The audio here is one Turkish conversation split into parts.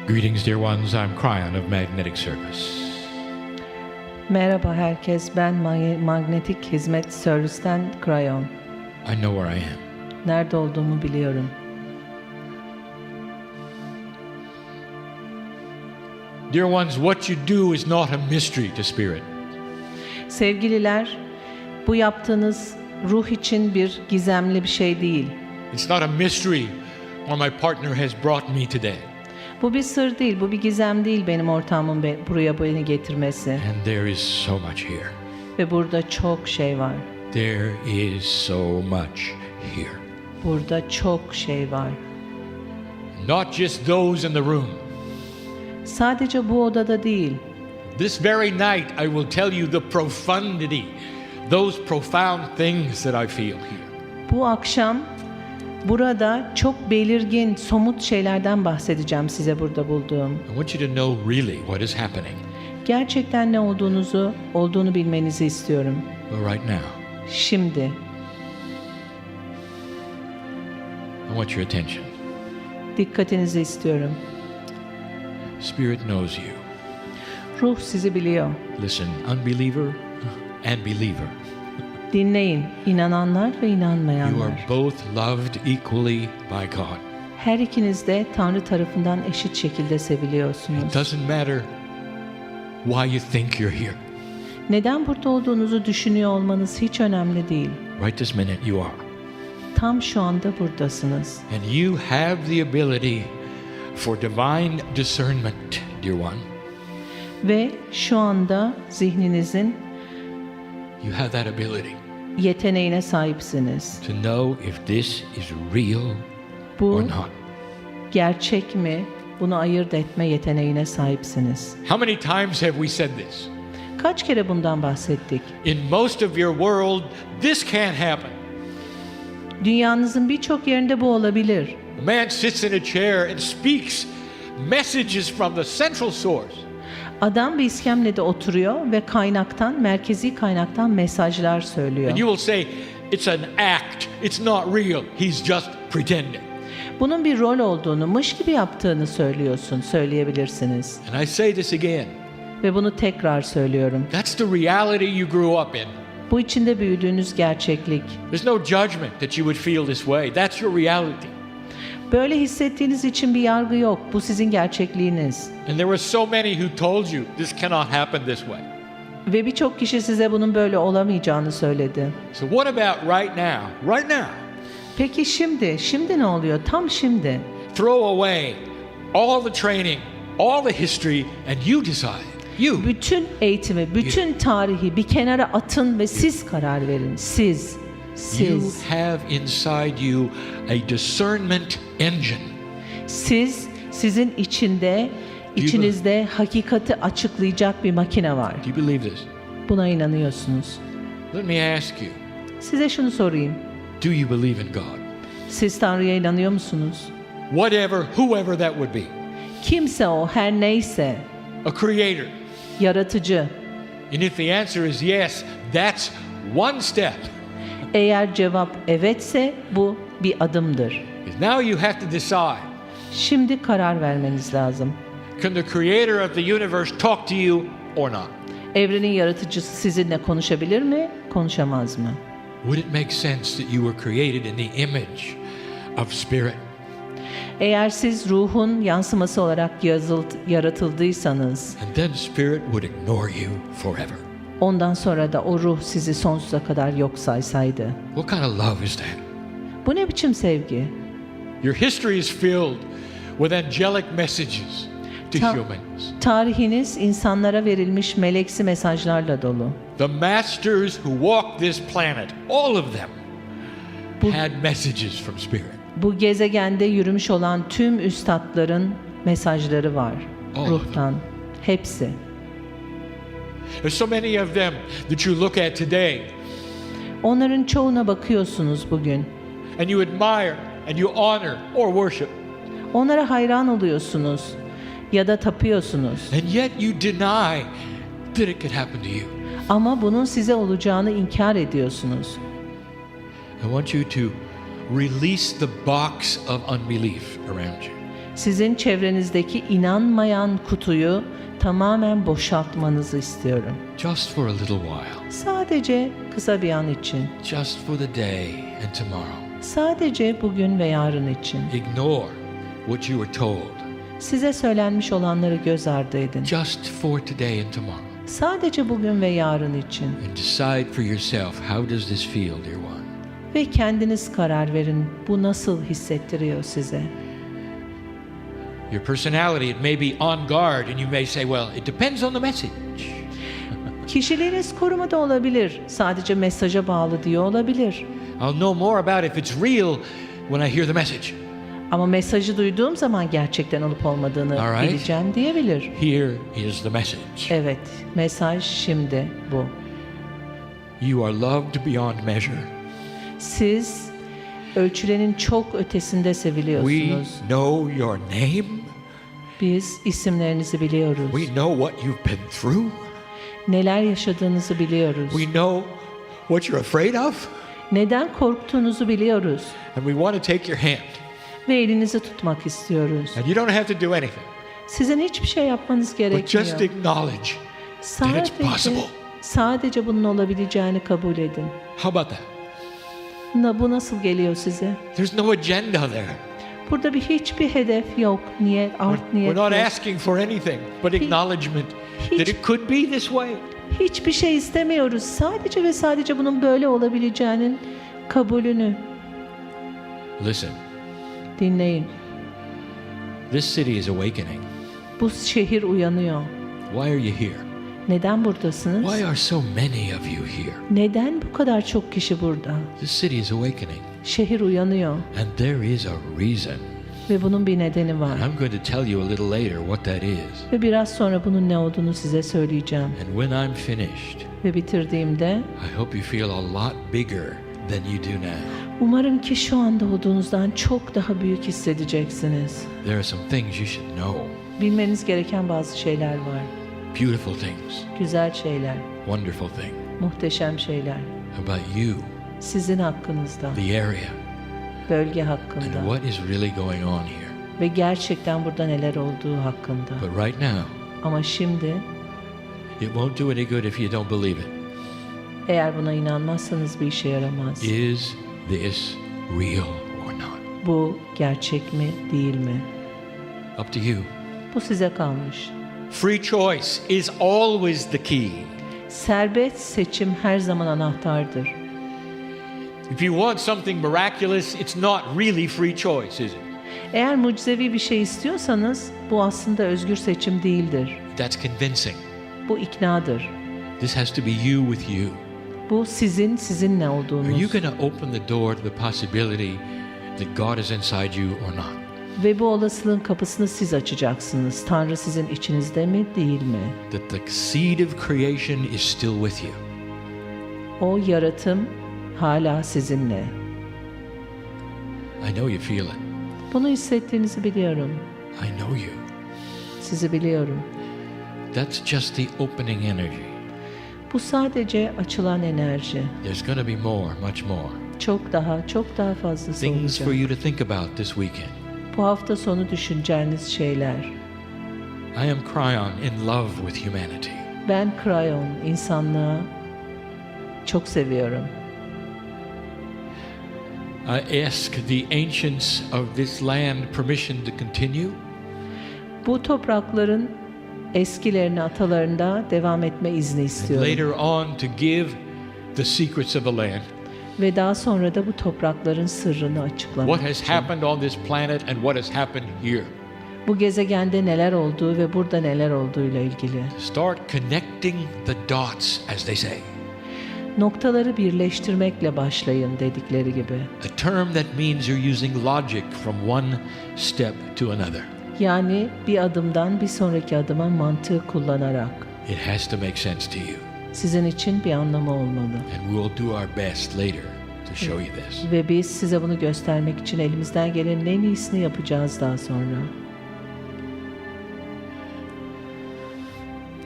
Greetings, dear ones. I'm Kryon of Magnetic Service. Merhaba herkes, ben Magnetik Hizmet Servisten Kryon. I know where I am. Nerede olduğumu biliyorum. Dear ones, what you do is not a mystery to spirit. Sevgililer, bu yaptığınız ruh için bir gizemli bir şey değil. It's not a mystery why my partner has brought me today. Bu bir sır değil, bu bir gizem değil benim ortağımın buraya beni getirmesi. And there is so much here. Ve burada çok şey var. There is so much here. Burada çok şey var. Not just those in the room. Sadece bu odada değil. This very night I will tell you the profundity, those profound things that I feel here. Bu akşam burada çok belirgin, somut şeylerden bahsedeceğim size burada bulduğum. I want you to know really what is happening. Gerçekten ne olduğunu bilmenizi istiyorum. But right now, Şimdi I want your attention. dikkatinizi istiyorum. Spirit knows you. Ruh sizi biliyor. Listen, unbeliever and believer. Dinleyin, inananlar ve You are inanmayanlar. both loved equally by God. Her ikiniz de Tanrı tarafından eşit şekilde seviliyorsunuz. It doesn't matter why you think you're here. Neden burada olduğunuzu düşünüyor olmanız hiç önemli değil. Right this minute you are. Tam şu anda buradasınız. And you have the ability for divine discernment, dear one. Ve şu anda zihninizin You have that ability yeteneğine sahipsiniz. to know if this is real Bu or not. gerçek mi? Bunu ayırt etme yeteneğine sahipsiniz. How many times have we said this? Kaç kere bundan bahsettik? In most of your world, this can't happen. Dünyanızın birçok yerinde bu olabilir. A man sits in a chair and speaks messages from the central source. Adam bir iskemlede oturuyor ve merkezi kaynaktan mesajlar söylüyor. And you will say, it's an act, it's not real, he's just pretending. Bunun bir rol olduğunu, mış gibi yaptığını söyleyebilirsiniz. And I say this again, Ve bunu tekrar söylüyorum. that's the reality you grew up in. Bu içinde büyüdüğünüz gerçeklik. There's no judgment that you would feel this way. That's your reality. Böyle hissettiğiniz için bir yargı yok. Bu sizin gerçekliğiniz. And there were so many who told you this cannot happen this way. Ve birçok kişi size bunun böyle olamayacağını söyledi. So what about right now? Right now. Peki şimdi ne oluyor? Tam şimdi. Throw away all the training, all the history, and you decide. You. Bütün eğitimi, bütün tarihi bir kenara atın ve siz karar verin. Siz. You have inside you a discernment engine. Sizin içinizde hakikati açıklayacak bir makine var. Do you believe this? Buna inanıyorsunuz. Let me ask you, Size şunu sorayım. do you believe in God? Siz Tanrı'ya inanıyor musunuz? Whatever, whoever that would be. Kimse o, her neyse, A creator. yaratıcı. And if the answer is yes, that's one step. Eğer cevap evetse bu bir adımdır. Now you have to decide. Şimdi karar vermeniz lazım. Can the creator of the universe talk to you or not? Evrenin yaratıcısı sizinle konuşabilir mi, konuşamaz mı? Would it make sense that you were created in the image of spirit? Eğer siz ruhun yansıması olarak yaratıldıysanız, And then spirit would ignore you forever. ondan sonra da o ruh sizi sonsuza kadar yok saysaydı. What kind of love is that? Bu ne biçim sevgi? Your history is filled with angelic messages to Ta- humans. Tarihiniz insanlara verilmiş meleksi mesajlarla dolu. The masters who walked this planet, all of them, had messages from spirit. Bu gezegende yürümüş olan tüm üstadların mesajları var. Oh. Ruhtan. Hepsi. There's so many of them that you look at today Onların çoğuna bakıyorsunuz bugün. and you admire and you honor or worship. Onlara hayran oluyorsunuz ya da tapıyorsunuz. And yet you deny that it could happen to you. Ama bunun size olacağını inkar ediyorsunuz. I want you to release the box of unbelief around you. Sizin çevrenizdeki inanmayan kutuyu tamamen boşaltmanızı istiyorum. Just for a little while. Sadece kısa bir an için. Just for the day and tomorrow. Sadece bugün ve yarın için. Ignore what you were told. Size söylenmiş olanları göz ardı edin. Just for today and tomorrow. Sadece bugün ve yarın için. And decide for yourself, how does this feel, dear one? Ve kendiniz karar verin. Bu nasıl hissettiriyor size? Your personality, it may be on guard and you may say, well, it depends on the message. Kişiliğiniz korumada olabilir. Sadece mesaja bağlı diyor olabilir. I'll know more about if it's real when I hear the message. Ama mesajı duyduğum zaman gerçekten olup olmadığını All right. bileceğim diyebilir. Here is the message. Evet, mesaj şimdi bu. You are loved beyond measure. Siz ölçülenin çok ötesinde We seviliyorsunuz. know your name. Biz isimlerinizi biliyoruz. We know what you've been through. Neler yaşadığınızı biliyoruz. We know what you're afraid of. Neden korktuğunuzu biliyoruz. And we want to take your hand. Ve elinizi tutmak istiyoruz. And you don't have to do anything. Sizin hiçbir şey yapmanız But gerekmiyor. just acknowledge that it's possible. Sadece bunun olabileceğini kabul edin. How about that? Bu nasıl geliyor size? There's no agenda there. Burada hiçbir hedef yok, niyet, art niyet We're not yok. asking for anything but acknowledgement that it could be this way. Hiçbir şey istemiyoruz. Sadece ve sadece bunun böyle olabileceğinin kabulünü. Listen, Dinleyin. this city is awakening. Bu şehir uyanıyor. Why are you here? Neden buradasınız? Why are so many of you here? Neden bu kadar çok kişi burada? This city is awakening. Şehir uyanıyor And there is a reason. ve bunun bir nedeni var. And I'm going to tell you a little later what that is. Ve biraz sonra bunun ne olduğunu size söyleyeceğim. And when I'm finished, Ve bitirdiğimde I hope you feel a lot bigger than you do now. umarım ki şu anda olduğunuzdan çok daha büyük hissedeceksiniz. There are some things you should know. Bilmeniz gereken bazı şeyler var. Beautiful things, Güzel şeyler, wonderful things muhteşem şeyler. about you, Sizin hakkınızda, the area, bölge and hakkında what is really going on here. ve gerçekten burada neler olduğu hakkında. But right now, Ama şimdi it won't do any good if you don't believe it. eğer buna inanmazsanız bir işe yaramaz. Is this real or not? Bu gerçek mi, değil mi? Up to you. Bu size kalmış. Free choice is always the key. Serbest seçim her zaman anahtardır. If you want something miraculous, it's not really free choice, is it? Eğer mucizevi bir şey istiyorsanız bu aslında özgür seçim değildir. That's convincing. Bu iknadır. This has to be you with you. Bu sizin sizinle Are olduğunuz. you going to open the door to the possibility that God is inside you or not? Ve bu olasılığın kapısını siz açacaksınız. Tanrı sizin içinizde mi, değil mi? That the seed of creation is still with you. O yaratım hala sizinle. I know you feel it. Bunu hissettiğinizi biliyorum. I know you. Sizi biliyorum. That's just the opening energy. Bu sadece açılan enerji. There's going to be more, much more. Çok daha fazlası Things for olacak. you to think about this weekend. Bu hafta sonu düşüneceğiniz şeyler. I am Kryon, in love with humanity. Ben Kryon, insanlığı çok seviyorum. I ask the ancients of this land permission to continue. Bu toprakların eskilerini, atalarında devam etme izni And istiyorum. later on to give the secrets of the land. Ve daha sonra da bu toprakların sırrını açıklamak What has için. happened on this planet and what has happened here. Bu gezegende neler olduğu ve burada neler olduğuyla ilgili. Start connecting the dots, as they say. Noktaları birleştirmekle başlayın dedikleri gibi. A term that means you're using logic from one step to another. Yani bir adımdan bir sonraki adıma mantığı kullanarak. It has to make sense to you. Sizin için bir anlamı olmalı. And we'll do our best later to show you this. Ve biz size bunu göstermek için elimizden gelenin en iyisini yapacağız daha sonra.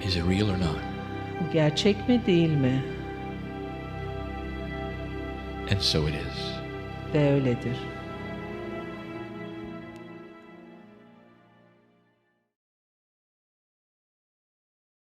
Is it real or not? Bu gerçek mi, değil mi? And so it is. Ve öyledir.